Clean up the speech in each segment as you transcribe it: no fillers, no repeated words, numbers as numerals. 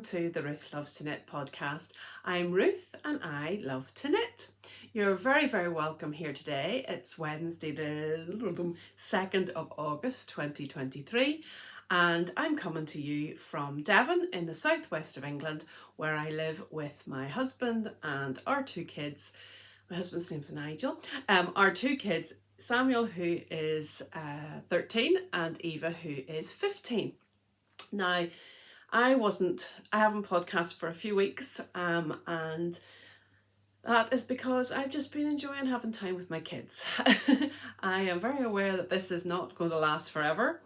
to the Ruth Loves to Knit podcast. I'm Ruth and I love to knit. You're very, very welcome here today. It's Wednesday the 2nd of August 2023 and I'm coming to you from Devon in the southwest of England, where I live with my husband and our two kids. My husband's name's Nigel. Our two kids, Samuel, who is 13, and Eva, who is 15. Now, I haven't podcasted for a few weeks, and that is because I've just been enjoying having time with my kids. I am very aware that this is not going to last forever.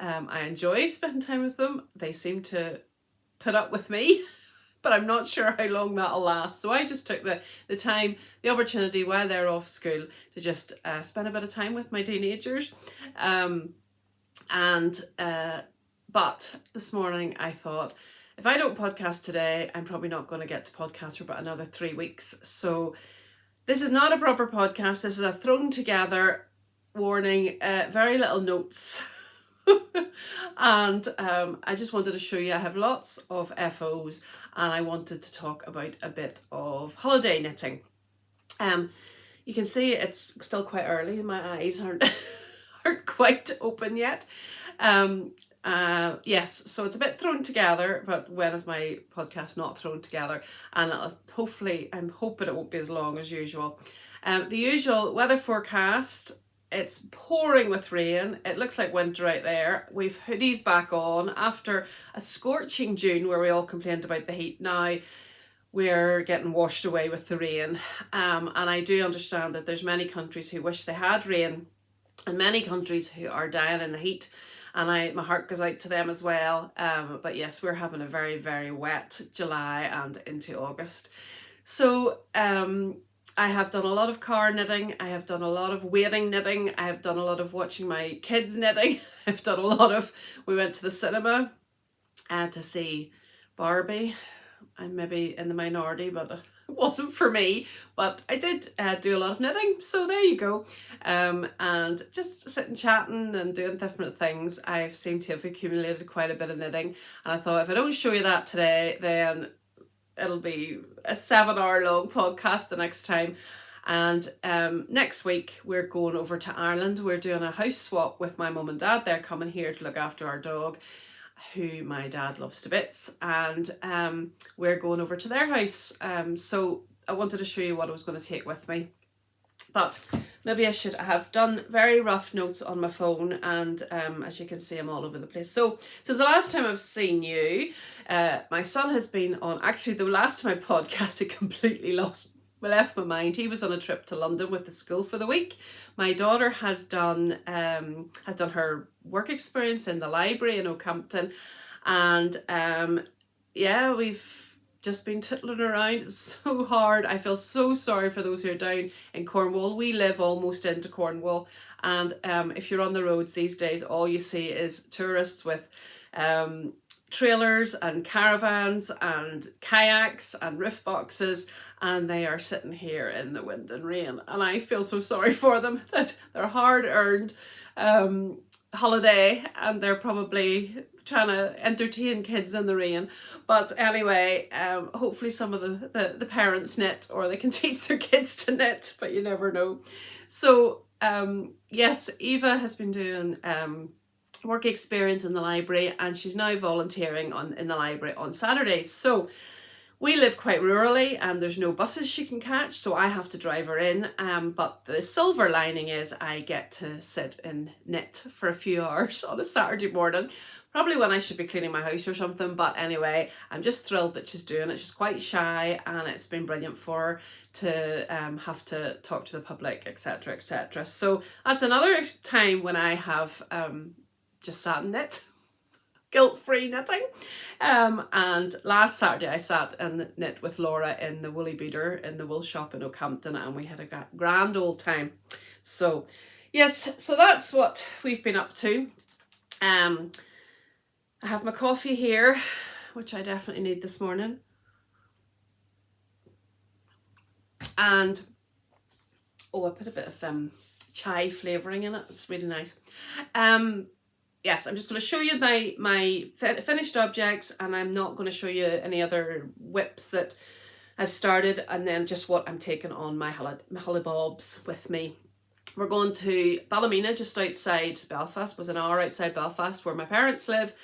I enjoy spending time with them. They seem to put up with me, but I'm not sure how long that'll last. So I just took the opportunity while they're off school to just spend a bit of time with my teenagers. But this morning I thought, if I don't podcast today, I'm probably not going to get to podcast for about another 3 weeks. So this is not a proper podcast. This is a thrown together warning, very little notes. And I just wanted to show you I have lots of FOs and I wanted to talk about a bit of holiday knitting. You can see it's still quite early. My eyes aren't quite open yet. Yes, so it's a bit thrown together, but when is my podcast not thrown together? And I'm hoping it won't be as long as usual. The usual weather forecast, it's pouring with rain. It looks like winter out there. We've hoodies back on after a scorching June where we all complained about the heat. Now we're getting washed away with the rain. And I do understand that there's many countries who wish they had rain and many countries who are dying in the heat. And my heart goes out to them as well. But yes, we're having a very, very wet July and into August. So I have done a lot of car knitting. I have done a lot of waiting knitting. I have done a lot of watching my kids knitting. I've done a lot of, we went to the cinema to see Barbie. I'm maybe in the minority, but it wasn't for me. But I did do a lot of knitting, so there you go. And just sitting chatting and doing different things, I've seemed to have accumulated quite a bit of knitting. And I thought if I don't show you that today, then it'll be a 7-hour long podcast the next time. And next week we're going over to Ireland. We're doing a house swap with my mum and dad. They're coming here to look after our dog, who my dad loves to bits, and we're going over to their house. So I wanted to show you what I was going to take with me, but maybe I have done very rough notes on my phone, and as you can see, I'm all over the place. So since the last time I've seen you, my son has been on, actually the last time I podcasted completely left my mind. He was on a trip to London with the school for the week. My daughter has done her work experience in the library in Oakhampton, and yeah, we've just been tittling around. It's so hard. I feel so sorry for those who are down in Cornwall. We live almost into Cornwall, and if you're on the roads these days, all you see is tourists with trailers and caravans and kayaks and roof boxes, and they are sitting here in the wind and rain, and I feel so sorry for them that their hard-earned holiday and they're probably trying to entertain kids in the rain. But anyway, hopefully some of the parents knit, or they can teach their kids to knit, but you never know. So yes, Eva has been doing work experience in the library, and she's now volunteering in the library on Saturdays. So we live quite rurally and there's no buses she can catch, so I have to drive her in. But the silver lining is I get to sit and knit for a few hours on a Saturday morning, probably when I should be cleaning my house or something. But anyway, I'm just thrilled that she's doing it. She's quite shy, and it's been brilliant for her to have to talk to the public, etc, etc. So that's another time when I have just sat and knit, guilt-free knitting. And last Saturday I sat and knit with Laura in the Woolly Beater in the wool shop in Oakhampton, and we had a grand old time. So yes, so that's what we've been up to. I have my coffee here, which I definitely need this morning, and I put a bit of chai flavouring in it. It's really nice. yes, I'm just going to show you my finished objects, and I'm not going to show you any other whips that I've started, and then just what I'm taking on my hollybobs with me. We're going to Ballymena, just outside Belfast, was an hour outside Belfast where my parents live,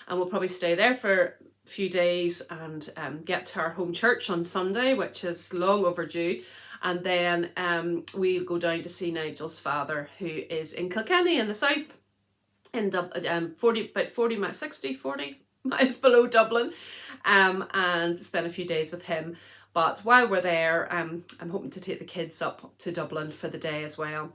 and we'll probably stay there for a few days and get to our home church on Sunday, which is long overdue. And then we'll go down to see Nigel's father, who is in Kilkenny in the south, in 40 miles below Dublin, and spend a few days with him. But while we're there, I'm hoping to take the kids up to Dublin for the day as well,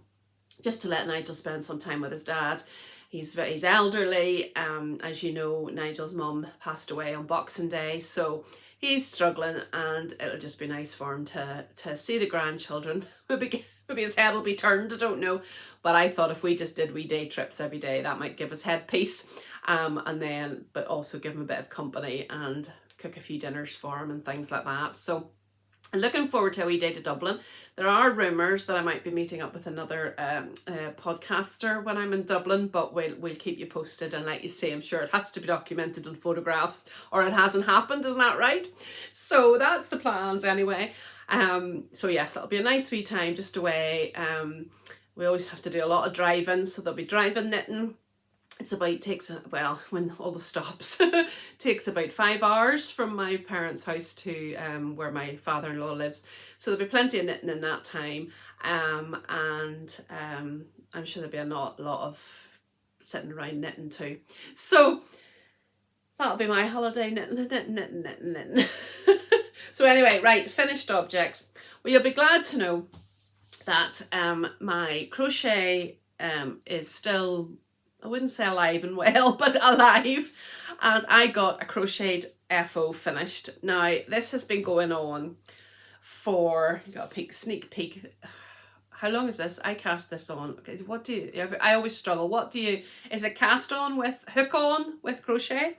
just to let Nigel spend some time with his dad. He's elderly. As you know, Nigel's mum passed away on Boxing Day, so he's struggling, and it'll just be nice for him to see the grandchildren. Maybe his head will be turned, I don't know. But I thought if we just did wee day trips every day, that might give us head peace. But also give him a bit of company and cook a few dinners for him and things like that. So I'm looking forward to a wee day to Dublin. There are rumours that I might be meeting up with another podcaster when I'm in Dublin, but we'll keep you posted and let you see. I'm sure it has to be documented in photographs, or it hasn't happened, isn't that right? So that's the plans anyway. So yes, that'll be a nice wee time just away. We always have to do a lot of driving, so there'll be driving, knitting. When all the stops, takes about 5 hours from my parents' house to where my father-in-law lives. So there'll be plenty of knitting in that time. I'm sure there'll be a lot of sitting around knitting too. So that'll be my holiday, knitting. So anyway, right, finished objects. Well, you'll be glad to know that my crochet is still, I wouldn't say alive and well, but alive. And I got a crocheted FO finished. Now, this has been going on for, you got a sneak peek. How long is this? I cast this on. Okay, what do you, I always struggle. Is it cast on with, hook on with crochet?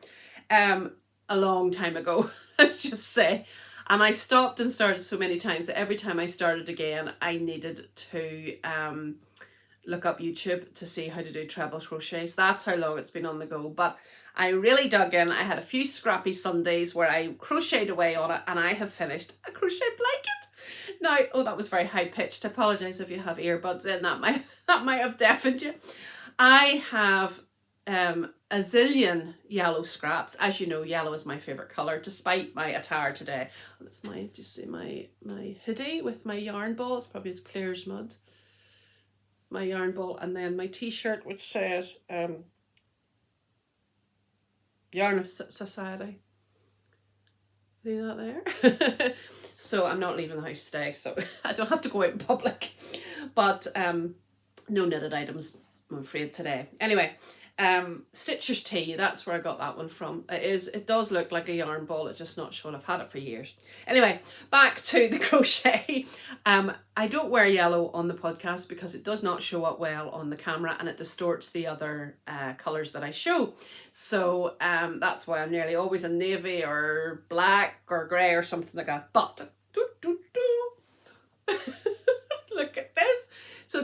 A long time ago, let's just say. And I stopped and started so many times that every time I started again, I needed to look up YouTube to see how to do treble crochets. That's how long it's been on the go. But I really dug in. I had a few scrappy Sundays where I crocheted away on it, and I have finished a crochet blanket. Now, oh, that was very high pitched. I apologise if you have earbuds in. That might have deafened you. I have a zillion yellow scraps. As you know, yellow is my favourite colour, despite my attire today. That's do you see my hoodie with my yarn ball? It's probably as clear as mud. My yarn ball, and then my t-shirt which says Yarn of Society. See that there? So I'm not leaving the house today, so I don't have to go out in public. But no knitted items, I'm afraid, today. Anyway, Stitcher's Tea, that's where I got that one from. It does look like a yarn ball, it's just not shown. I've had it for years. Anyway, back to the crochet. I don't wear yellow on the podcast because it does not show up well on the camera, and it distorts the other colours that I show. So that's why I'm nearly always in navy or black or grey or something like that. But look at this. So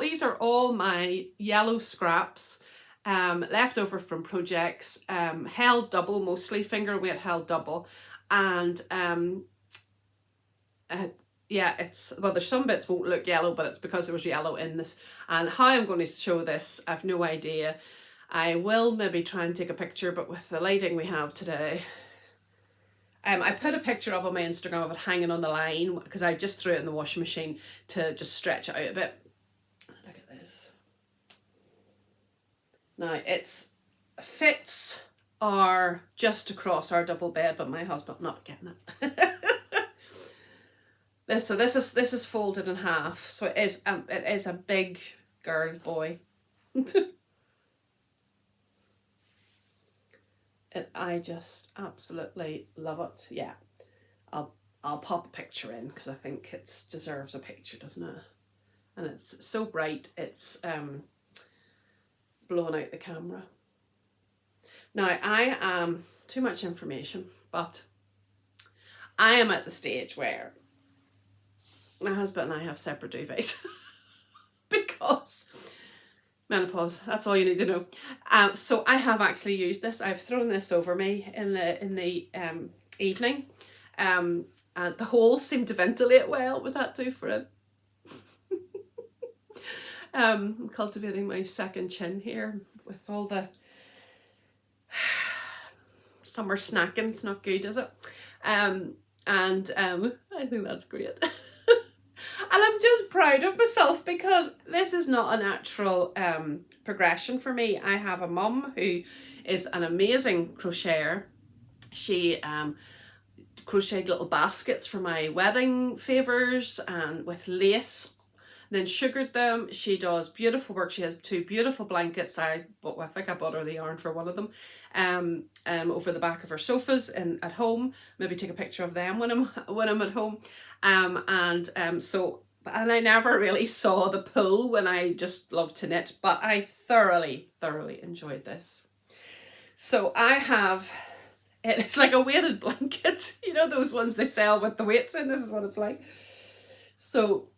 these are all my yellow scraps left over from projects, held double, mostly finger weight held double. And there's some bits won't look yellow, but it's because there was yellow in this. And how I'm going to show this, I've no idea. I will maybe try and take a picture, but with the lighting we have today, I put a picture up on my Instagram of it hanging on the line because I just threw it in the washing machine to just stretch it out a bit. Look at this. Now its fits are just across our double bed, but my husband not getting it. This is folded in half, so it is a big girl boy. I just absolutely love it. Yeah, I'll pop a picture in because I think it deserves a picture, doesn't it? And it's so bright, it's blowing out the camera. Now I am too much information, but I am at the stage where my husband and I have separate duvets because menopause. That's all you need to know. So I have actually used this. I've thrown this over me in the evening. And the holes seem to ventilate well with that too for it. I'm cultivating my second chin here with all the summer snacking. It's not good, is it? I think that's great. And I'm just proud of myself because this is not a natural progression for me. I have a mum who is an amazing crocheter. She crocheted little baskets for my wedding favours and with lace, then sugared them. She does beautiful work. She has 2 beautiful blankets. I think I bought her the yarn for one of them over the back of her sofas at home. Maybe take a picture of them when I'm at home. And I never really saw the pull when I just love to knit, but I thoroughly enjoyed this. So I have, it's like a weighted blanket, you know those ones they sell with the weights in. This is what it's like. So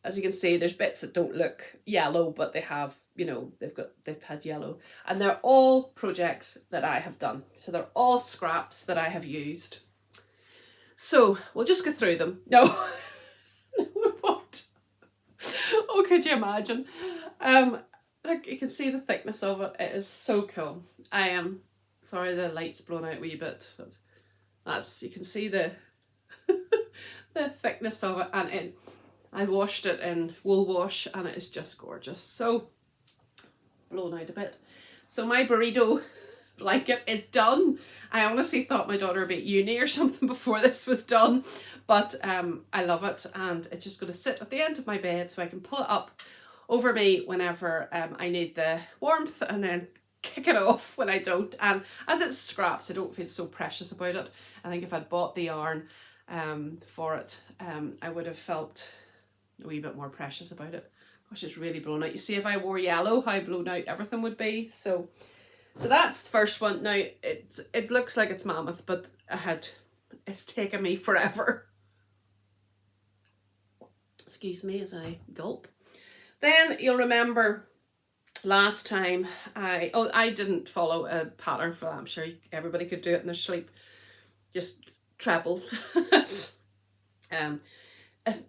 as you can see, there's bits that don't look yellow, but they have, you know, they've had yellow, and they're all projects that I have done. So they're all scraps that I have used. So we'll just go through them. No, no, we won't. Oh, could you imagine? Like you can see the thickness of it. It is so cool. I am sorry the light's blown out a wee bit, but that's, you can see the the thickness of it, and I washed it in wool wash and it is just gorgeous. So blown out a bit. So my burrito blanket is done. I honestly thought my daughter would be at uni or something before this was done, but I love it, and it's just going to sit at the end of my bed so I can pull it up over me whenever I need the warmth, and then kick it off when I don't. And as it scraps, I don't feel so precious about it. I think if I'd bought the yarn for it, I would have felt a wee bit more precious about it. Gosh, it's really blown out. You see, if I wore yellow, how blown out everything would be. So that's the first one. Now it looks like it's mammoth, but it's taken me forever. Excuse me as I gulp. Then you'll remember last time I didn't follow a pattern for that. I'm sure everybody could do it in their sleep. Just trebles.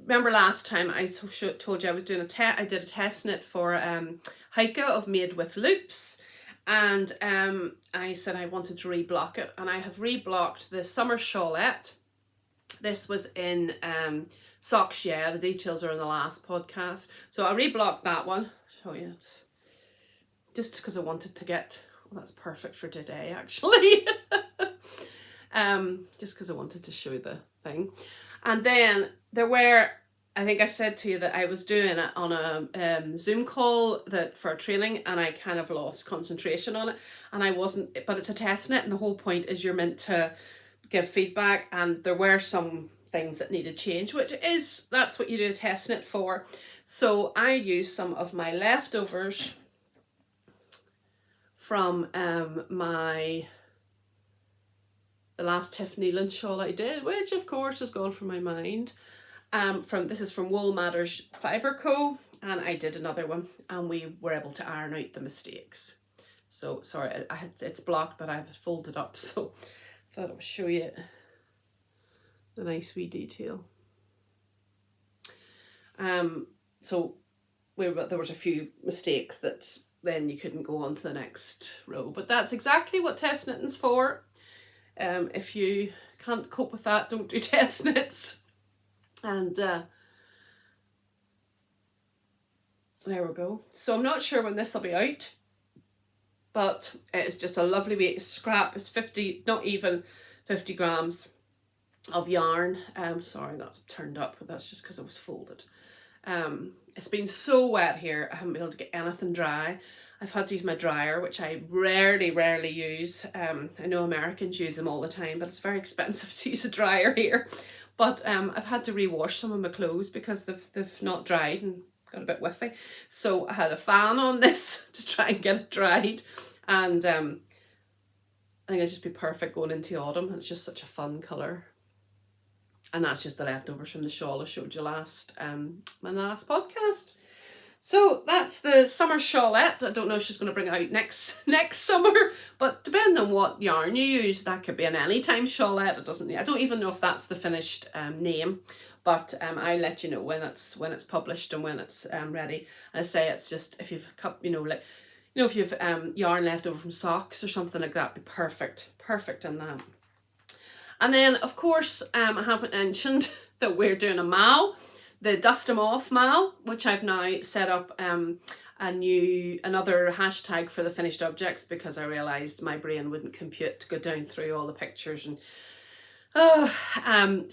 Remember last time I told you I was doing I did a test knit for Heike of Made with Loops, and I said I wanted to reblock it, and I have reblocked the summer Shawlette. This was in Socks, yeah, the details are in the last podcast. So I reblocked that one. Show you, it's just because I wanted to get, well, that's perfect for today actually. Just because I wanted to show the thing. And then there were, I think I said to you that I was doing it on a Zoom call for training, and I kind of lost concentration on it, and I wasn't, but it's a test knit, and the whole point is you're meant to give feedback, and there were some things that needed change, that's what you do a test knit for. So I used some of my leftovers from the last Tiffany linen shawl I did, which of course has gone from my mind. This is from Wool Matters Fibre Co, and I did another one, and we were able to iron out the mistakes. So sorry, it's blocked, but I have it folded up, so I thought I would show you the nice wee detail. So there was a few mistakes that then you couldn't go on to the next row, but that's exactly what test knitting's for. If you can't cope with that, don't do test knits. And there we go. So I'm not sure when this will be out, but it's just a lovely wee scrap. It's 50, not even 50 grams of yarn. Sorry, that's turned up, but that's just because it was folded. It's been so wet here, I haven't been able to get anything dry. I've had to use my dryer, which I rarely use. I know Americans use them all the time, but it's very expensive to use a dryer here. But I've had to rewash some of my clothes because they've not dried and got a bit whiffy. So I had a fan on this to try and get it dried. And I think it'd just be perfect going into autumn. And it's just such a fun colour. And that's just the leftovers from the shawl I showed you my last podcast. So that's the summer Shawlette. I don't know if she's going to bring it out next summer, but depending on what yarn you use, that could be an anytime Shawlette. It doesn't. I don't even know if that's the finished name, but I'll let you know when it's published and when it's ready. I say it's just if you've like if you've yarn left over from socks or something like that, be perfect in that. And then of course I haven't mentioned that we're doing a mal. The Dust 'em Off mal, which I've now set up another hashtag for the finished objects because I realised my brain wouldn't compute to go down through all the pictures and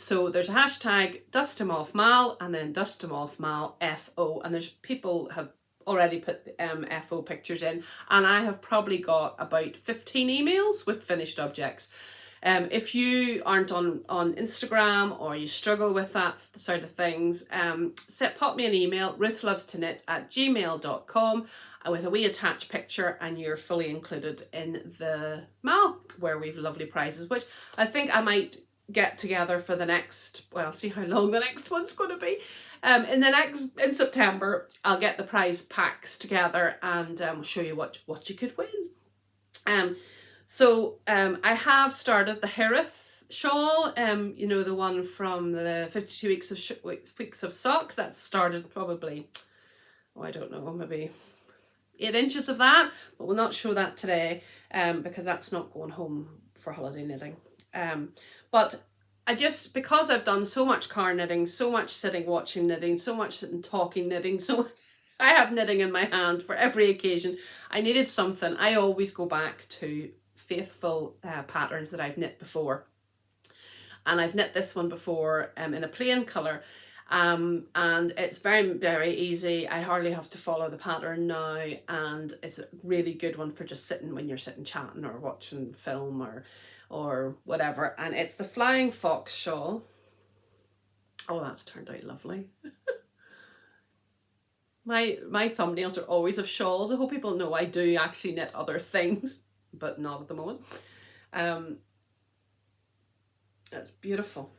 so there's a hashtag Dust 'em Off mal and then Dust 'em Off mal FO, and there's people have already put FO pictures in, and I have probably got about 15 emails with finished objects. If you aren't on Instagram or you struggle with that sort of things, pop me an email, ruthlovestoknit@gmail.com with a wee attached picture, and you're fully included in the mal where we've lovely prizes, which I think I might get together for the next, well, see how long the next one's going to be. In September, I'll get the prize packs together and show you what you could win. So I have started the Herith shawl, the one from the 52 weeks of socks. That started probably, I don't know, maybe 8 inches of that, but we'll not show that today because that's not going home for holiday knitting. But because I've done so much car knitting, so much sitting watching knitting, so much sitting talking knitting, so I have knitting in my hand for every occasion. I needed something. I always go back to faithful patterns that I've knit before, and I've knit this one before in a plain colour, and it's very, very easy. I hardly have to follow the pattern now, and it's a really good one for just sitting when you're sitting chatting or watching film or whatever. And it's the Flying Fox shawl. Oh, that's turned out lovely. My thumbnails are always of shawls. I hope people know I do actually knit other things, but not at the moment. That's beautiful.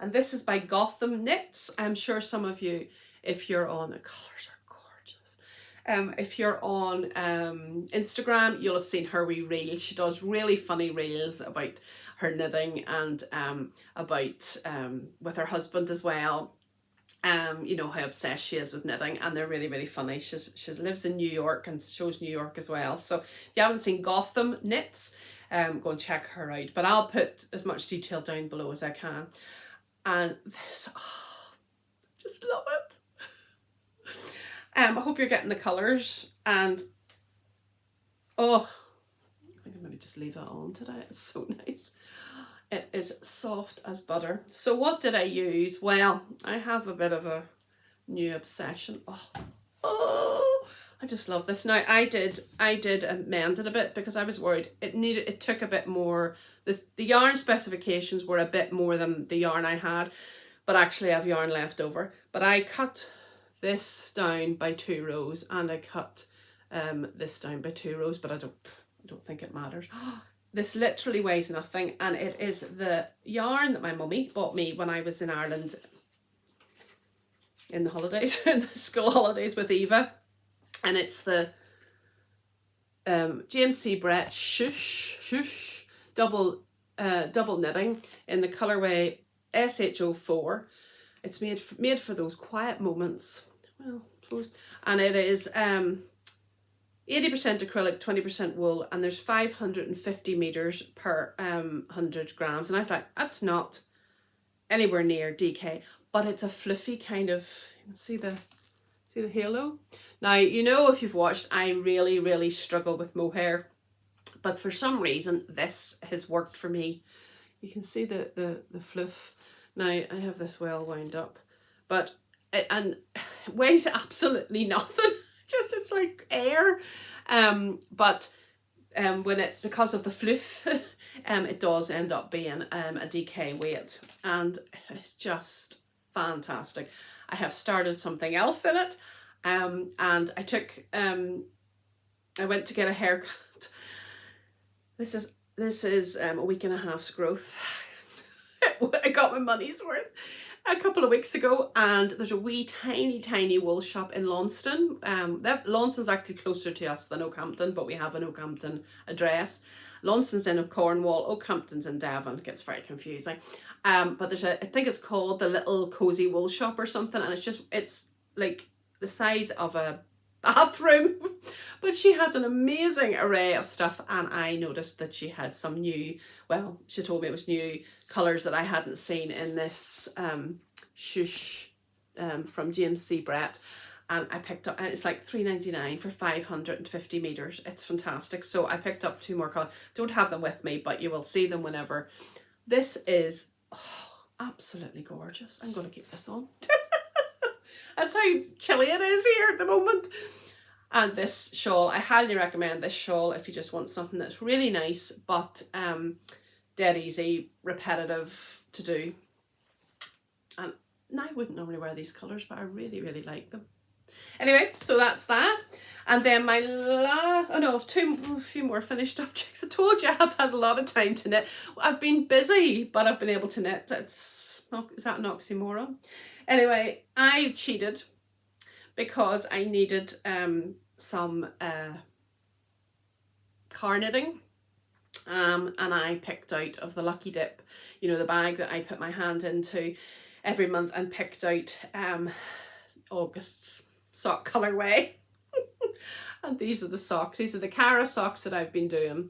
And this is by Gotham Knits. I'm sure some of you, if you're on, the colours are gorgeous. If you're on Instagram, you'll have seen her wee reel. She does really funny reels about her knitting and about with her husband as well. How obsessed she is with knitting, and they're really, really funny. She lives in New York and shows New York as well. So if you haven't seen Gotham Knits, go and check her out. But I'll put as much detail down below as I can. And this, just love it. I hope you're getting the colours, and I think I'm going to just leave that on today. It's so nice. It is soft as butter. So what did I use? Well, I have a bit of a new obsession. Oh, I just love this. Now I did amend it a bit because I was worried it took a bit more. The yarn specifications were a bit more than the yarn I had, but actually I have yarn left over. But I cut this down by 2 rows, and I cut this down by 2 rows, but I don't think it matters. This literally weighs nothing, and it is the yarn that my mummy bought me when I was in Ireland in the holidays, in the school holidays with Eva, and it's the James C. Brett Shhh double knitting in the colourway SH04. It's made for those quiet moments. Well, and it is 80% acrylic, 20% wool, and there's 550 meters per 100 grams. And I was like, that's not anywhere near DK, but it's a fluffy kind of, you can see the halo. Now, if you've watched, I really, really struggle with mohair, but for some reason, this has worked for me. You can see the fluff. Now, I have this well wound up, but it weighs absolutely nothing. Just it's like air, but because of the fluff, it does end up being a DK weight, and it's just fantastic. I have started something else in it, and I went to get a haircut. This is a week and a half's growth. I got my money's worth. a couple of weeks ago, and there's a wee tiny wool shop in Launceston. Launceston's actually closer to us than Oakhampton, but we have an Oakhampton address. Launceston's in Cornwall, Oakhampton's in Devon. It gets very confusing. But there's I think it's called the Little Cozy Wool Shop or something, and it's like the size of a bathroom. But she has an amazing array of stuff, and I noticed that she had some new, well, she told me it was new colours that I hadn't seen in this Shhh from James C. Brett. And I picked up, and it's like $3.99 for 550 meters. It's fantastic. So I picked up 2 more colours. Don't have them with me, but you will see them whenever. This is absolutely gorgeous. I'm going to keep this on. That's how chilly it is here at the moment. And this shawl, I highly recommend this shawl if you just want something that's really nice, but dead easy, repetitive to do. And I wouldn't normally wear these colours, but I really, really like them. Anyway, so that's that. And then my a few more finished objects. I told you I've had a lot of time to knit. I've been busy, but I've been able to knit. Is that an oxymoron? Anyway, I cheated because I needed some car knitting. And I picked out of the Lucky Dip, you know, the bag that I put my hand into every month, and picked out August's sock colourway. And these are the socks. These are the Cara socks that I've been doing.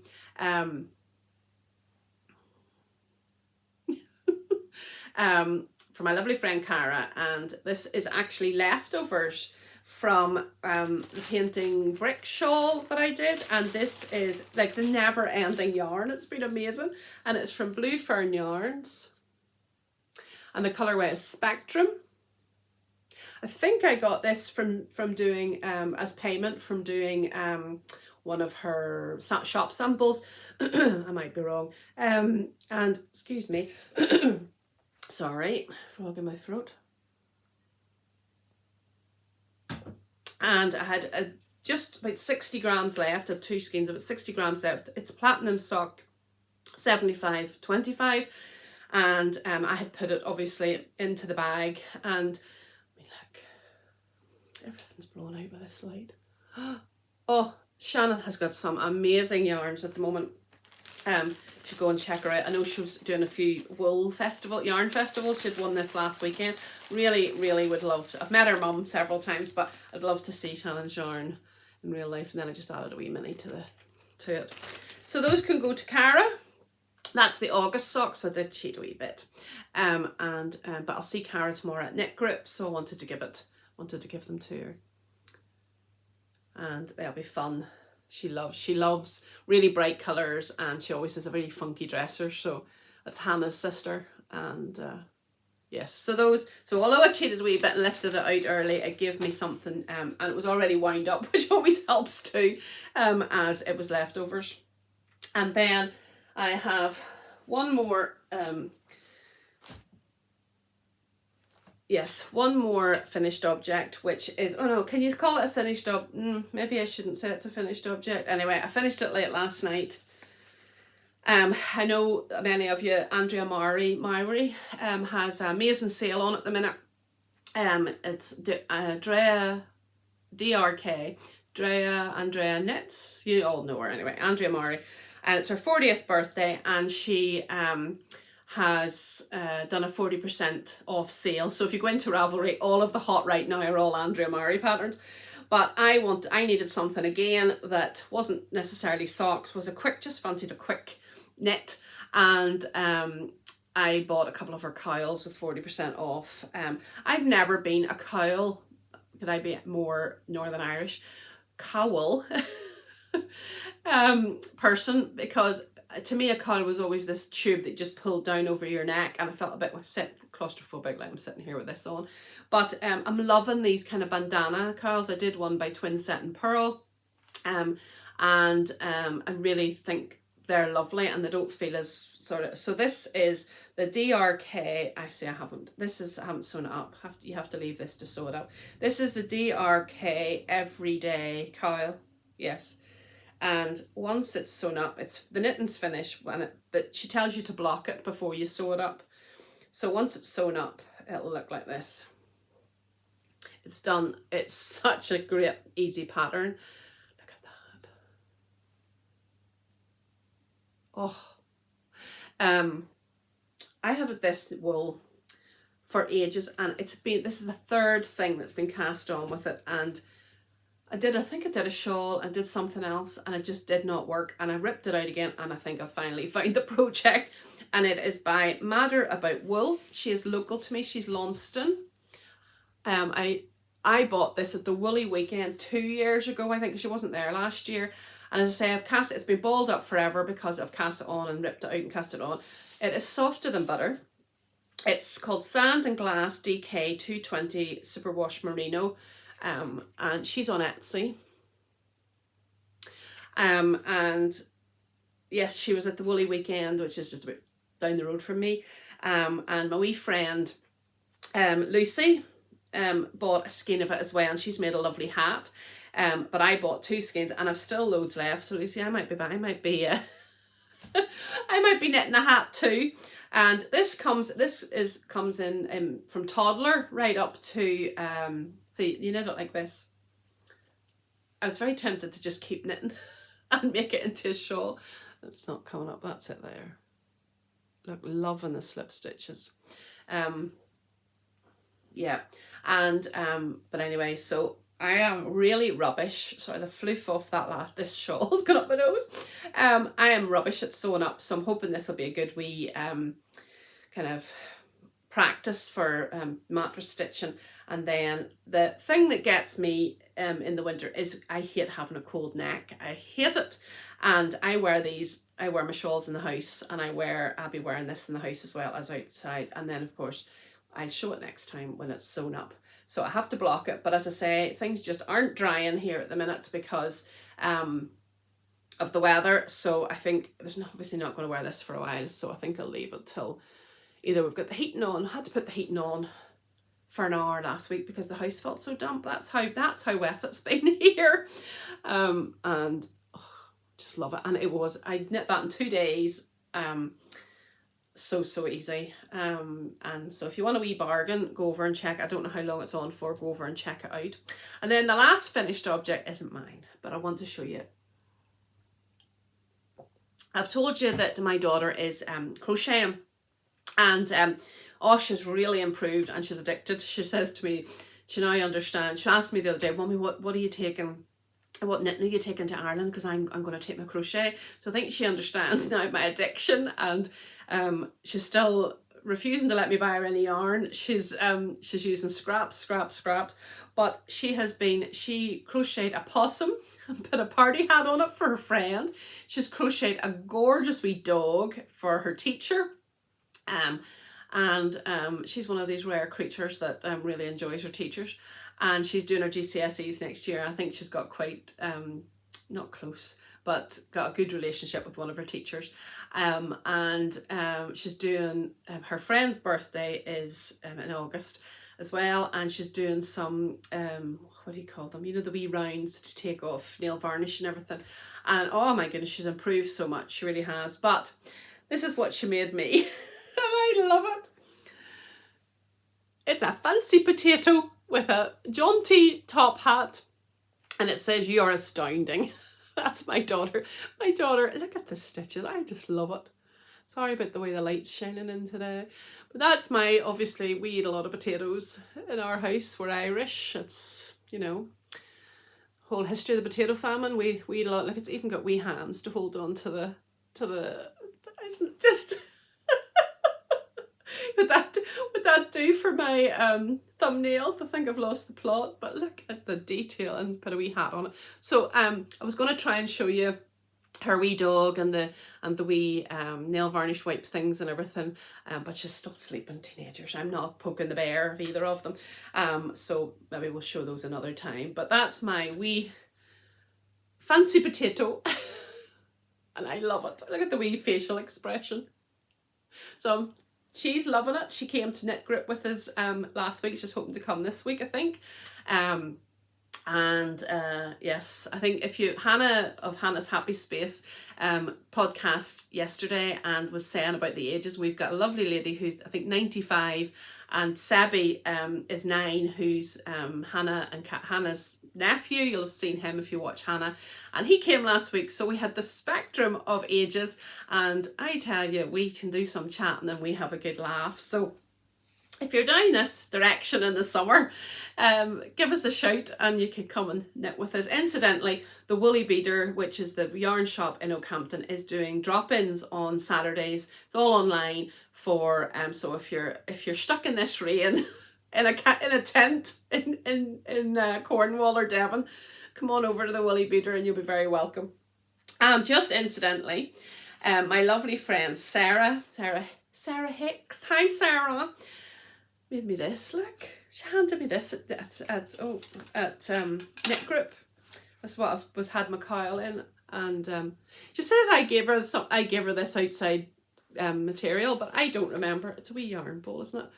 For my lovely friend Cara, and this is actually leftovers from the painting brick shawl that I did, and this is like the never ending yarn. It's been amazing, and it's from Blue Fern yarns, and the colourway is Spectrum. I think I got this from doing as payment from doing one of her shop samples. I might be wrong. And excuse me, sorry, frog in my throat. And I had just about 60 grams left of 2 skeins of it, 60 grams left. It's a platinum sock, 75/25, and I had put it obviously into the bag, and look, everything's blown out by this light. Oh, Shannon has got some amazing yarns at the moment. You should go and check her out. I know she was doing a few yarn festivals. She had one this last weekend. Really, really would love to. I've met her mum several times, but I'd love to see Shannon's yarn in real life. And then I just added a wee mini to it. So those can go to Cara. That's the August sock, so I did cheat a wee bit. But I'll see Cara tomorrow at Knit Group, so I wanted to give them to her. And they'll be fun. She loves really bright colours, and she always has a very funky dresser. So that's Hannah's sister, and yes. So although I cheated a wee bit and lifted it out early, it gave me something, and it was already wound up, which always helps too, as it was leftovers. And then I have one more. Yes, one more finished object, which is, oh no, can you call it a finished maybe I shouldn't say it's a finished object. Anyway, I finished it late last night. I know many of you, Andrea Mowry has an amazing sale on at the minute. It's Andrea Knits. You all know her anyway, Andrea Mowry. And it's her 40th birthday, and she has done a 40% off sale. So if you go into Ravelry, all of the hot right now are all Andrea Mowry patterns. But I needed something again that wasn't necessarily socks, just fancied a quick knit. And I bought a couple of her cowls with 40% off. I've never been a cowl, could I be more Northern Irish, cowl person, because to me a cowl was always this tube that just pulled down over your neck, and I felt a bit claustrophobic, like I'm sitting here with this on. But I'm loving these kind of bandana cowls. I did one by Twin Set and Pearl, and I really think they're lovely, and they don't feel as sort of. So this is the DRK. I haven't sewn it up. You have to leave this to sew it up. This is the DRK Everyday Cowl. Yes. And once it's sewn up, the knitting's finished, but she tells you to block it before you sew it up. So once it's sewn up, it'll look like this. It's done. It's such a great, easy pattern. Look at that. Oh. I have had this wool for ages, and this is the third thing that's been cast on with it, and I think I did a shawl and did something else, and it just did not work, and I ripped it out again, and I think I finally found the project, and it is by Matter About Wool. She is local to me. She's Launceston. I bought this at the Woolly Weekend 2 years ago, I think. She wasn't there last year. And as I say, it's been balled up forever because I've cast it on and ripped it out and cast it on. It is softer than butter. It's called Sand and Glass DK 220 Superwash Merino. And she's on Etsy. And yes, she was at the Woolly Weekend, which is just about down the road from me. And my wee friend, Lucy, bought a skein of it as well, and she's made a lovely hat. But I bought 2 skeins, and I've still loads left. So Lucy, I might be I might be knitting a hat too. And this comes in from toddler right up to so you knit it like this. I was very tempted to just keep knitting and make it into a shawl. It's not coming up. That's it there. Look, loving the slip stitches. Yeah, and but anyway, so I am really rubbish. Sorry, the floof off this shawl's gone up my nose. I am rubbish at sewing up, so I'm hoping this will be a good wee kind of practice for mattress stitching. And then the thing that gets me in the winter is I hate having a cold neck. I hate it. And I wear my shawls in the house, and I'll be wearing this in the house as well as outside. And then of course I'll show it next time when it's sewn up. So I have to block it. But as I say, things just aren't drying here at the minute because of the weather. So I think obviously not going to wear this for a while. So I think I'll leave it till either we've got the heating on. I had to put the heating on for an hour last week because the house felt so damp. That's how wet it's been here. And just love it. And I knit that in 2 days. So easy. And so if you want a wee bargain, go over and check. I don't know how long it's on for. Go over and check it out. And then the last finished object isn't mine, but I want to show you. I've told you that my daughter is crocheting, and she's really improved, and she's addicted. She says to me, she now understands. She asked me the other day, Mummy, what are you taking? What knitting are you taking to Ireland? Because I'm going to take my crochet. So I think she understands now my addiction, and she's still refusing to let me buy her any yarn. She's using scraps, but she crocheted a possum and put a party hat on it for her friend. She's crocheted a gorgeous wee dog for her teacher. She's one of these rare creatures that really enjoys her teachers. And she's doing her GCSEs next year. I think she's got quite, not close, but got a good relationship with one of her teachers. She's doing, her friend's birthday is in August as well. And she's doing some, what do you call them? You know, the wee rounds to take off nail varnish and everything. And oh my goodness, she's improved so much. She really has. But this is what she made me. And I love it. It's a fancy potato with a jaunty top hat, and it says, "You're astounding." That's my daughter. My daughter, look at the stitches. I just love it. Sorry about the way the light's shining in today. But that's obviously, we eat a lot of potatoes in our house. We're Irish. It's, whole history of the potato famine. We eat a lot. Like, it's even got wee hands to hold on to the isn't just... Would that do for my thumbnail? I think I've lost the plot, but look at the detail, and put a wee hat on it. So I was going to try and show you her wee dog and the wee nail varnish wipe things and everything, but she's still sleeping, teenagers. I'm not poking the bear of either of them. So maybe we'll show those another time. But that's my wee fancy potato. And I love it. Look at the wee facial expression. So she's loving it. She came to knit group with us last week. She's hoping to come this week, I think. And yes, I think if you, Hannah of Hannah's Happy Space podcast yesterday and was saying about the ages, we've got a lovely lady who's I think 95, and Sebi is 9, who's Hannah and Hannah's nephew. You'll have seen him if you watch Hannah, and he came last week, so we had the spectrum of ages, and I tell you, we can do some chatting and we have a good laugh. So if you're down this direction in the summer, give us a shout and you can come and knit with us. Incidentally, the Woolly Beater, which is the yarn shop in Oakhampton, is doing drop-ins on Saturdays. It's all online for so if you're stuck in this rain in a tent in Cornwall or Devon, come on over to the Woolly Beater and you'll be very welcome. Just incidentally, my lovely friend Sarah Hicks. Hi Sarah. Made me this, look. She handed me this at Knit Group. That's what I had my cowl in, and she says I gave her this outside material, but I don't remember. It's a wee yarn ball, isn't it?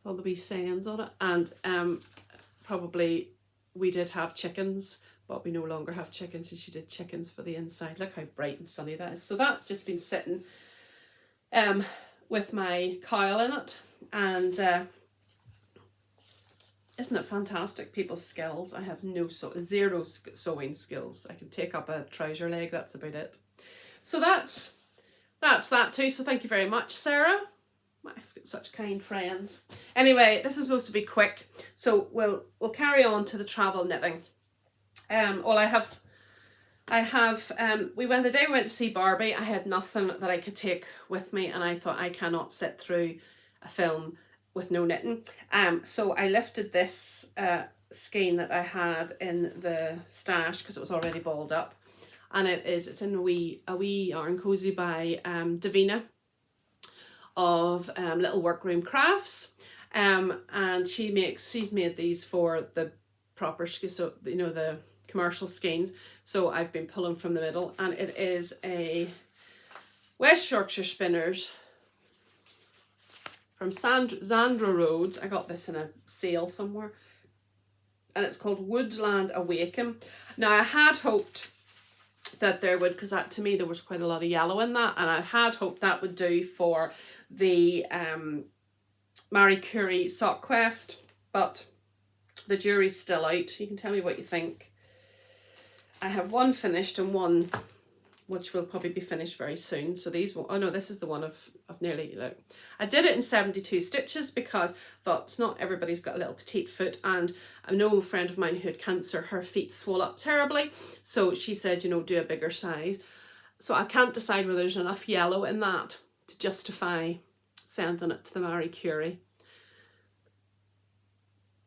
All the wee sayings on it, and probably we did have chickens, but we no longer have chickens, and she did chickens for the inside. Look how bright and sunny that is. So that's just been sitting with my cowl in it. And isn't it fantastic, people's skills? I have zero sewing skills. I can take up a trouser leg, that's about it. So that's that too. So thank you very much, Sarah. I've got such kind friends. Anyway, this is supposed to be quick, so we'll carry on to the travel knitting. The day we went to see Barbie, I had nothing that I could take with me, and I thought I cannot sit through a film with no knitting. So I lifted this skein that I had in the stash because it was already balled up, and it's in a wee yarn cozy by Davina of Little Workroom Crafts, and she's made these for the proper, so you know, the commercial skeins. So I've been pulling from the middle, and it is a West Yorkshire Spinners from Zandra Rhodes. I got this in a sale somewhere, and it's called Woodland Awaken. Now I had hoped that there would, because that, to me, there was quite a lot of yellow in that, and I had hoped that would do for the Marie Curie Sock Quest, but the jury's still out. You can tell me what you think. I have one finished and one which will probably be finished very soon. So these will, oh no, this is the one of nearly, look. I did it in 72 stitches because I thought it's not everybody's got a little petite foot, and I know a friend of mine who had cancer, her feet swell up terribly. So she said, you know, do a bigger size. So I can't decide whether there's enough yellow in that to justify sending it to the Marie Curie.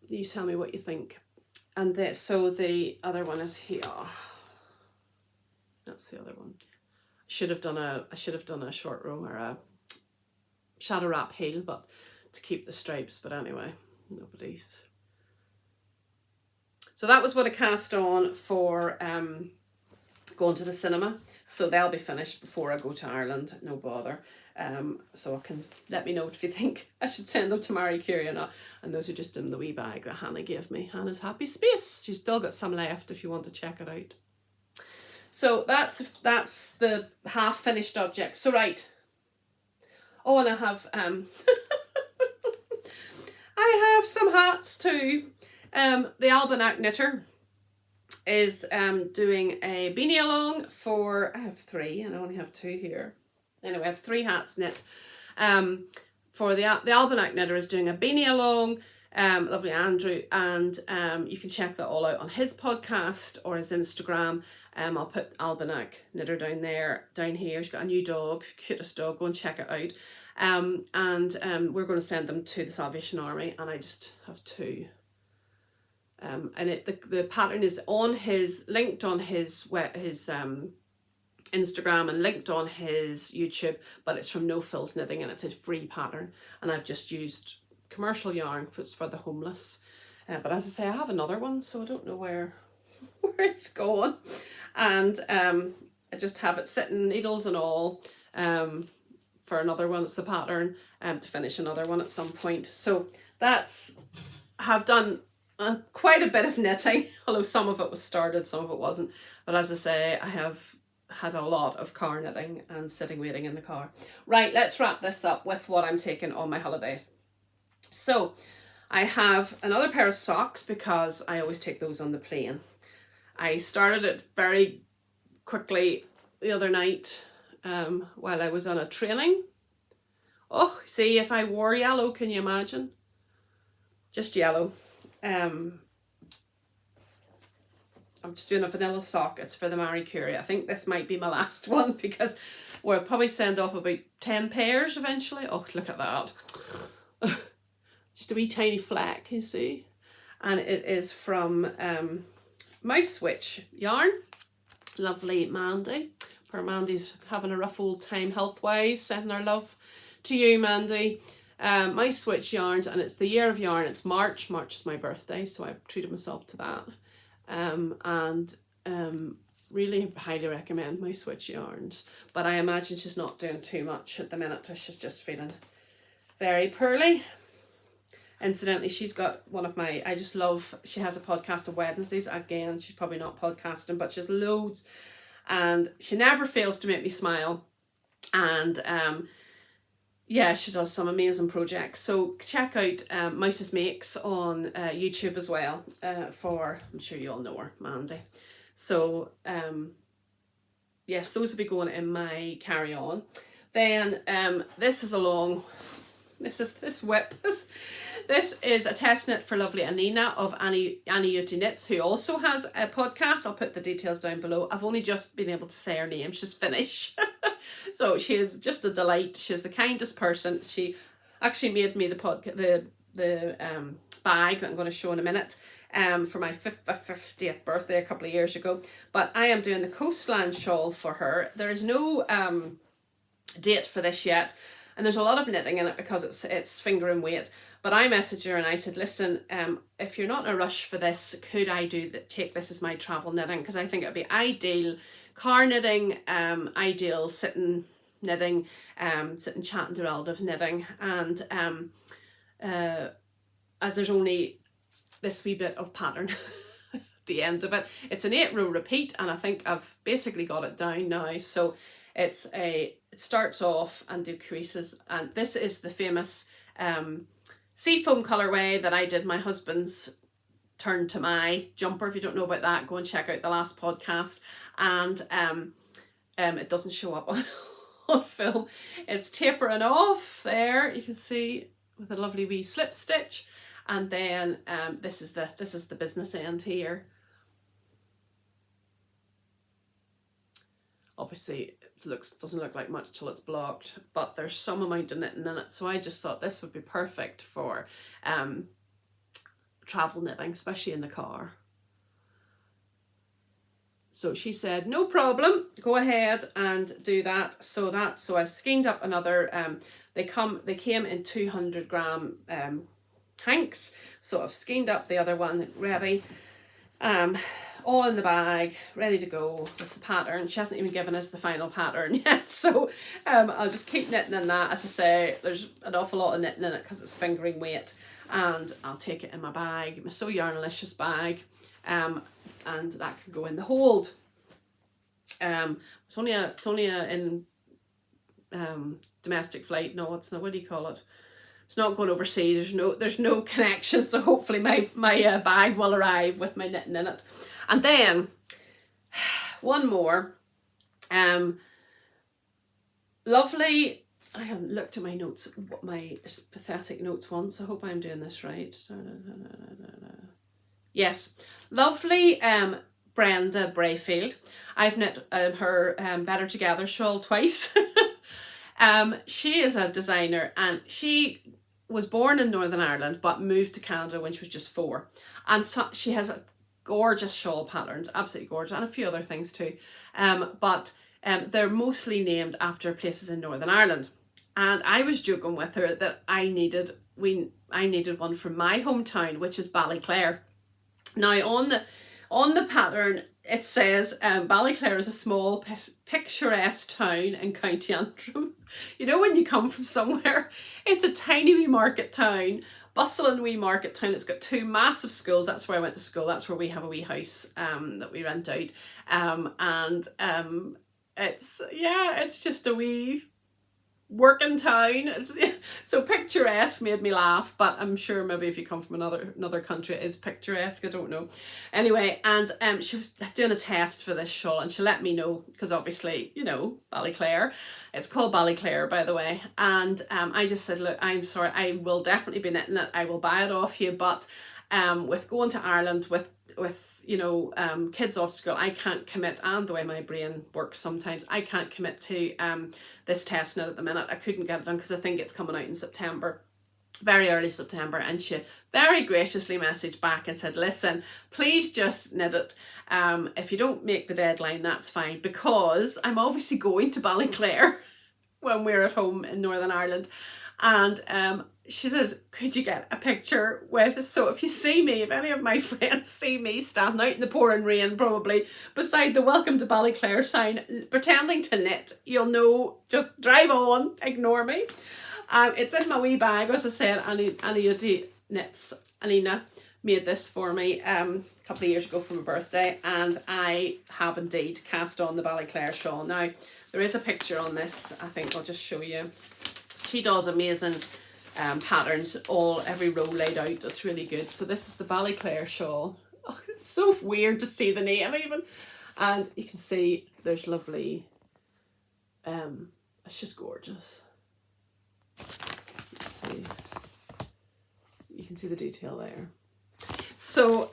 You tell me what you think. And this, so the other one is here. That's the other one. I should have done a short row or a shadow wrap heel, but to keep the stripes. But anyway, nobody's. So that was what I cast on for going to the cinema. So they'll be finished before I go to Ireland. No bother. So I can let me know if you think I should send them to Marie Curie or not. And those are just in the wee bag that Hannah gave me. Hannah's Happy Space. She's still got some left if you want to check it out. So that's the half finished object. So right. Oh, and I have I have some hats too. The Albanach knitter is doing a beanie along for, I have 3 and I only have 2 here. Anyway, I have 3 hats knit. For the Albanach knitter is doing a beanie along. Lovely Andrew, and you can check that all out on his podcast or his Instagram. I'll put Albanach knitter down here. She's got a new dog, cutest dog. Go and check it out. And we're going to send them to the Salvation Army, and I just have 2. And the pattern is linked on his Instagram and linked on his YouTube, but it's from No Filth Knitting, and it's a free pattern, and I've just used commercial yarn for the homeless. But as I say, I have another one, so I don't know where it's going, and I just have it sitting, needles and all, for another one. It's the pattern to finish another one at some point. So that's, I have done quite a bit of knitting, although some of it was started, some of it wasn't. But as I say, I have had a lot of car knitting and sitting waiting in the car. Right, let's wrap this up with what I'm taking on my holidays. So I have another pair of socks because I always take those on the plane. I started it very quickly the other night while I was on a training. Oh, see, if I wore yellow, can you imagine? Just yellow. I'm just doing a vanilla sock. It's for the Marie Curie. I think this might be my last one because we'll probably send off about 10 pairs eventually. Oh, look at that. Just a wee tiny fleck, you see. And it is from Mouse Switch yarn. Lovely Mandy. Poor Mandy's having a rough old time health-wise. Sending our love to you, Mandy. Mouse Switch yarns, and it's the year of yarn. It's March. March is my birthday, so I've treated myself to that. Really highly recommend Mouse Switch yarns. But I imagine she's not doing too much at the minute. She's just feeling very poorly. Incidentally, she's got one of my, I just love, she has a podcast on Wednesdays. Again, she's probably not podcasting, but she has loads. And she never fails to make me smile. And yeah, she does some amazing projects. So check out Mouse's Makes on YouTube as well for, I'm sure you all know her, Mandy. So yes, those will be going in my carry-on. Then this is a long, this whip. This is a test knit for lovely Anniina of Anniina Knits, who also has a podcast. I'll put the details down below. I've only just been able to say her name. She's Finnish. So she is just a delight. She's the kindest person. She actually made me the bag that I'm going to show in a minute for my 50th birthday a couple of years ago. But I am doing the Coastland shawl for her. There is no date for this yet. And there's a lot of knitting in it because it's finger and weight. But I messaged her and I said, listen, if you're not in a rush for this, could I take this as my travel knitting? Because I think it would be ideal car knitting, ideal sitting knitting, sitting chatting to relatives knitting. And as there's only this wee bit of pattern at the end of it, it's an 8-row repeat, and I think I've basically got it down now. So it starts off and decreases, and this is the famous Sea Foam colourway that I did my husband's turn to my jumper. If you don't know about that, go and check out the last podcast. And it doesn't show up on film. It's tapering off there, you can see, with a lovely wee slip stitch. And then this is the business end here. Obviously it doesn't look like much till it's blocked, but there's some amount of knitting in it, so I just thought this would be perfect for travel knitting, especially in the car. So she said no problem, go ahead and do that. So I skeined up another, they came in 200 gram hanks, so I've skeined up the other one ready. All in the bag, ready to go with the pattern. She hasn't even given us the final pattern yet, so I'll just keep knitting in that. As I say, there's an awful lot of knitting in it because it's fingering weight, and I'll take it in my bag, my So Yarnalicious bag, and that can go in the hold. It's only in domestic flight. No, it's not. What do you call it? It's not going overseas. There's no connection, so hopefully my bag will arrive with my knitting in it. And then one more, lovely. I haven't looked at my notes, my pathetic notes once. I hope I'm doing this right. Yes, lovely Brenda Brayfield. I've knit her Better Together shawl twice. She is a designer, and she was born in Northern Ireland but moved to Canada when she was just 4. And so she has a gorgeous shawl patterns, absolutely gorgeous, and a few other things too. But they're mostly named after places in Northern Ireland. And I was joking with her that I needed one from my hometown, which is Ballyclare. Now on the pattern it says Ballyclare is a small picturesque town in County Antrim. You know when you come from somewhere, it's a tiny wee market town, bustling wee market town. It's got two massive schools. That's where I went to school. That's where we have a wee house that we rent out. It's just a wee working town. It's so picturesque, made me laugh, but I'm sure maybe if you come from another country it is picturesque, I don't know. Anyway, and she was doing a test for this shawl and she let me know, because obviously, you know, Ballyclare, it's called Ballyclare, by the way, and I just said, look, I'm sorry, I will definitely be knitting it, I will buy it off you, but with going to Ireland with you know, kids off school, I can't commit, and the way my brain works sometimes, I can't commit to this test knit at the minute. I couldn't get it done because I think it's coming out in September, very early September. And she very graciously messaged back and said, listen, please just knit it. If you don't make the deadline, that's fine, because I'm obviously going to Ballyclare when we're at home in Northern Ireland. And she says, could you get a picture with, so if you see me, if any of my friends see me standing out in the pouring rain, probably beside the Welcome to Ballyclare sign, pretending to knit, you'll know, just drive on, ignore me. It's in my wee bag. As I said, Anniina made this for me a couple of years ago for my birthday, and I have indeed cast on the Ballyclare shawl. Now, there is a picture on this, I think I'll just show you. She does amazing patterns, every row laid out. That's really good. So this is the Ballyclare shawl. Oh, it's so weird to see the name even, and you can see there's lovely. It's just gorgeous. You can see the detail there. So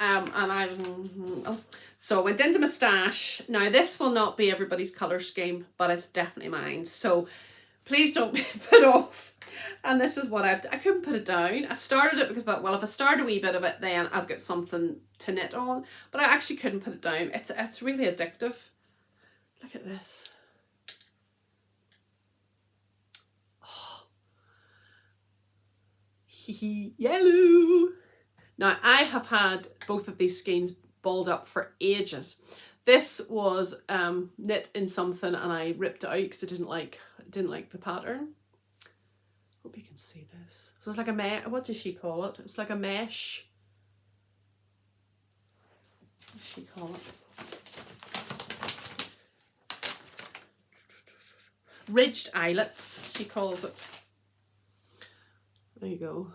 so I went into my stash. Now this will not be everybody's colour scheme, but it's definitely mine. So please don't be put off. And this is what I couldn't put it down. I started it because I thought, well, if I start a wee bit of it, then I've got something to knit on. But I actually couldn't put it down. It's really addictive. Look at this. Oh. Yellow. Now, I have had both of these skeins balled up for ages. This was knit in something and I ripped it out because I didn't like the pattern. Hope you can see this. So it's like a mesh. What does she call it? It's like a mesh. What does she call it? Ridged eyelets, she calls it. There you go.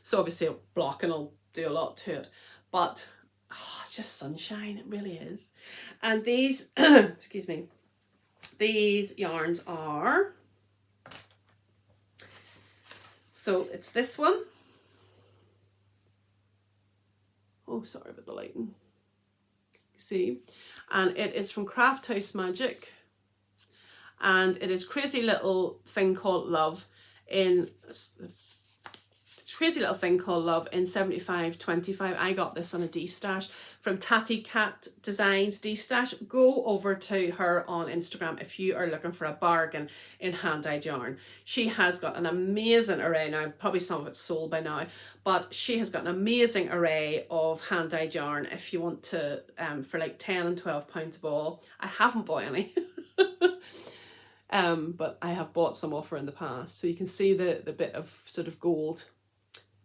So obviously blocking will do a lot to it, but it's just sunshine, it really is. And these, excuse me, these yarns are, so it's this one. Oh, sorry about the lighting. See, and it is from Craft House Magic, and it is Crazy Little Thing Called Love in 7525. I got this on a D-stash from Tatty Cat Designs D-stash. Go over to her on Instagram if you are looking for a bargain in hand-dyed yarn. She has got an amazing array now, probably some of it's sold by now, but she has got an amazing array of hand-dyed yarn if you want to, for like 10 and 12 pounds a ball. I haven't bought any. But I have bought some off her in the past. So you can see the bit of sort of gold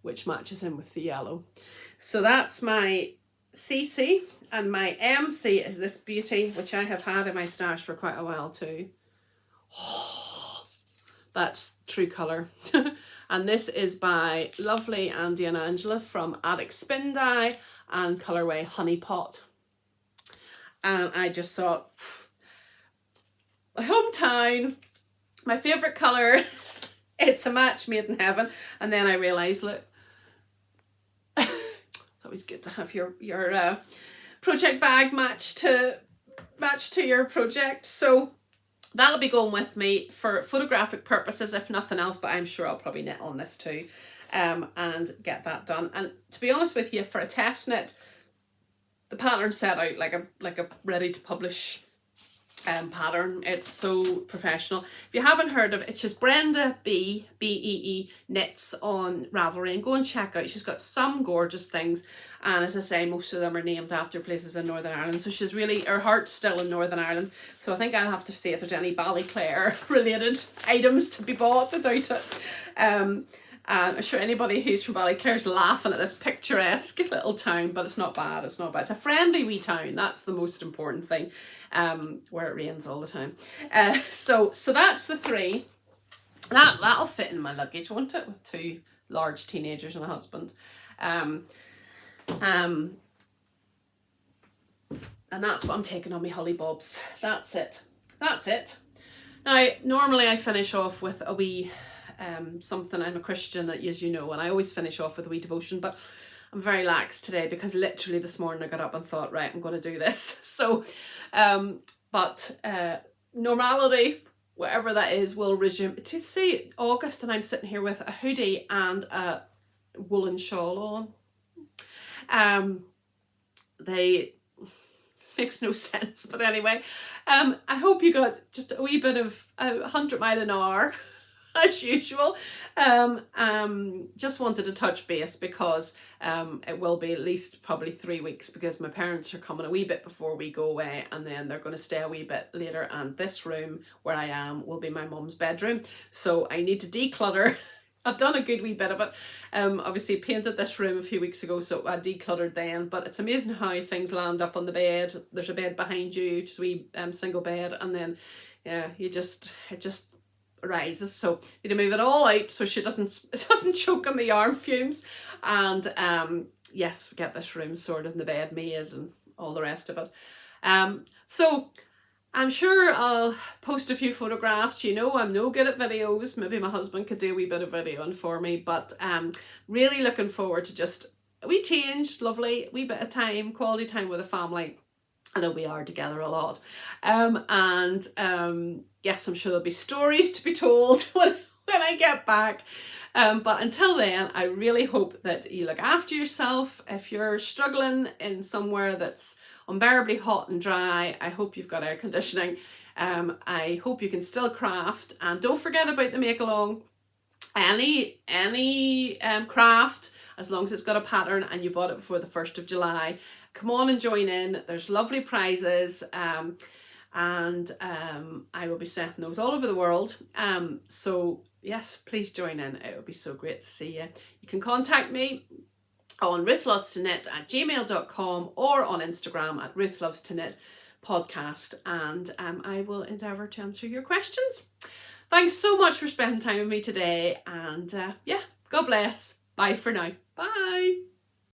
which matches in with the yellow. So that's my CC, and my MC is this beauty, which I have had in my stash for quite a while too. Oh, that's true colour. And this is by lovely Andy and Angela from Attic Spin Dye and Colourway Honey Pot. And I just thought, my hometown, my favourite colour, it's a match made in heaven. And then I realised, look, it's always good to have your project bag match to your project. So that'll be going with me for photographic purposes, if nothing else, but I'm sure I'll probably knit on this too, and get that done. And to be honest with you, for a test knit, the pattern set out like a ready to publish pattern. It's so professional. If you haven't heard of it, it's just Brenda B-E-E knits on Ravelry, and go and check out. She's got some gorgeous things, and as I say, most of them are named after places in Northern Ireland, so she's really, her heart's still in Northern Ireland. So I think I'll have to see if there's any Ballyclare related items to be bought. I doubt it. I'm sure anybody who's from Ballyclare is laughing at this picturesque little town, but it's not bad, it's not bad. It's a friendly wee town, that's the most important thing, where it rains all the time. So that's the 3. That'll fit in my luggage, won't it, with 2 large teenagers and a husband. And that's what I'm taking on my holly bobs. That's it. Now, normally I finish off with a wee something. I'm a Christian, as you know, and I always finish off with a wee devotion, but I'm very lax today because literally this morning I got up and thought, right, I'm going to do this. So, normality, whatever that is, will resume. To see August, and I'm sitting here with a hoodie and a woolen shawl on. Makes no sense, but anyway, I hope you got just a wee bit of 100 mile an hour as usual. Just wanted to touch base because it will be at least probably 3 weeks, because my parents are coming a wee bit before we go away, and then they're going to stay a wee bit later, and this room where I am will be my mum's bedroom, so I need to declutter. I've done a good wee bit of it. Obviously painted this room a few weeks ago, so I decluttered then, but it's amazing how things land up on the bed. There's a bed behind you, just a wee single bed, and then yeah, it just rises. So you need to move it all out so it doesn't choke on the yarn fumes. And yes, get this room sorted and the bed made and all the rest of it. So I'm sure I'll post a few photographs. You know, I'm no good at videos. Maybe my husband could do a wee bit of videoing for me, but really looking forward to just a wee change, lovely, wee bit of time, quality time with the family. I know we are together a lot. Yes, I'm sure there'll be stories to be told when I get back. But until then, I really hope that you look after yourself. If you're struggling in somewhere that's unbearably hot and dry, I hope you've got air conditioning. I hope you can still craft, and don't forget about the make along. Any craft, as long as it's got a pattern and you bought it before the 1st of July, come on and join in. There's lovely prizes, and I will be sending those all over the world. So yes, please join in. It would be so great to see you. You can contact me on ruthlovestoknit@gmail.com or on Instagram at ruthlovestoknit podcast, and I will endeavour to answer your questions. Thanks so much for spending time with me today, and yeah, God bless. Bye for now. Bye.